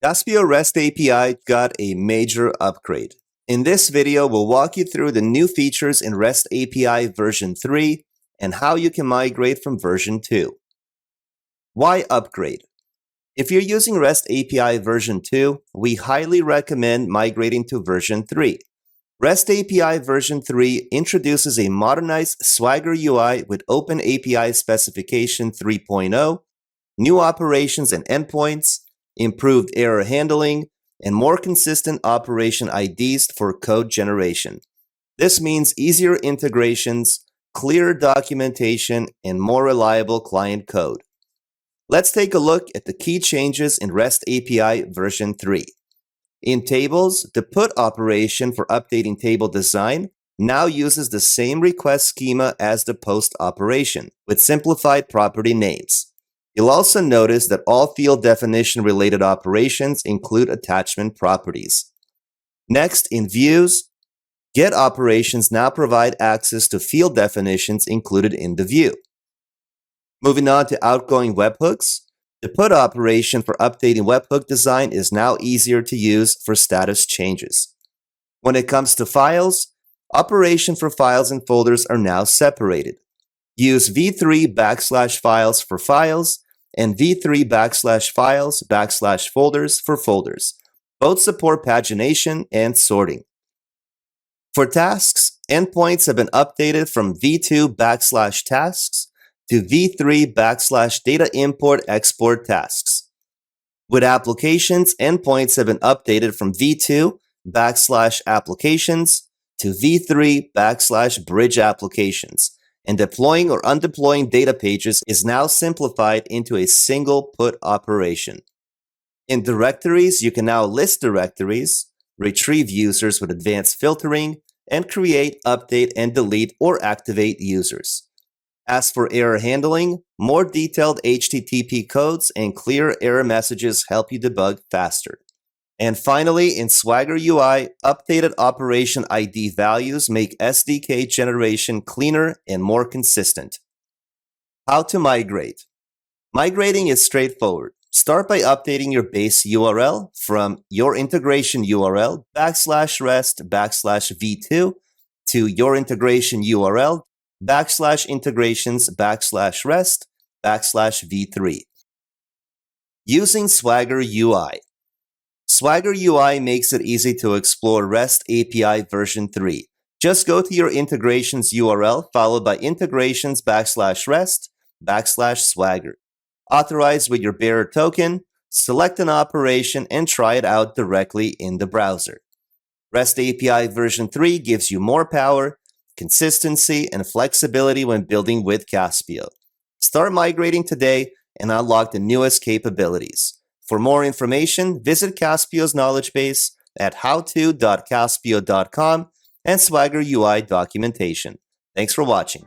Caspio REST API got a major upgrade. In this video, we'll walk you through the new features in REST API version 3 and how you can migrate from version 2. Why upgrade? If you're using REST API version 2, we highly recommend migrating to version 3. REST API version 3 introduces a modernized Swagger UI with Open API Specification 3.0, new operations and endpoints, improved error handling, and more consistent operation IDs for code generation. This means easier integrations, clearer documentation, and more reliable client code. Let's take a look at the key changes in REST API version 3. In tables, the put operation for updating table design now uses the same request schema as the post operation, with simplified property names. You'll also notice that all field definition related operations include attachment properties. Next, in views, get operations now provide access to field definitions included in the view. Moving on to outgoing webhooks, the put operation for updating webhook design is now easier to use for status changes. When it comes to files, operations for files and folders are now separated. Use v3 \files for files and v3 \files /folders for folders. Both support pagination and sorting. For tasks, endpoints have been updated from v2 \tasks to v3 \data import export tasks. With applications, endpoints have been updated from v2 \applications to v3 \bridge applications. And deploying or undeploying data pages is now simplified into a single put operation. In directories, you can now list directories, retrieve users with advanced filtering, and create, update, and delete or activate users. As for error handling, more detailed HTTP codes and clear error messages help you debug faster. And finally, in Swagger UI, updated operation ID values make SDK generation cleaner and more consistent. How to migrate? Migrating is straightforward. Start by updating your base URL from your integration URL \rest \v2 to your integration URL \integrations \rest \v3. Using Swagger UI. Swagger UI makes it easy to explore REST API version 3. Just go to your integrations URL followed by integrations \rest \swagger. Authorize with your bearer token, select an operation, and try it out directly in the browser. REST API version 3 gives you more power, consistency, and flexibility when building with Caspio. Start migrating today and unlock the newest capabilities. For more information, visit Caspio's knowledge base at howto.caspio.com and Swagger UI documentation. Thanks for watching.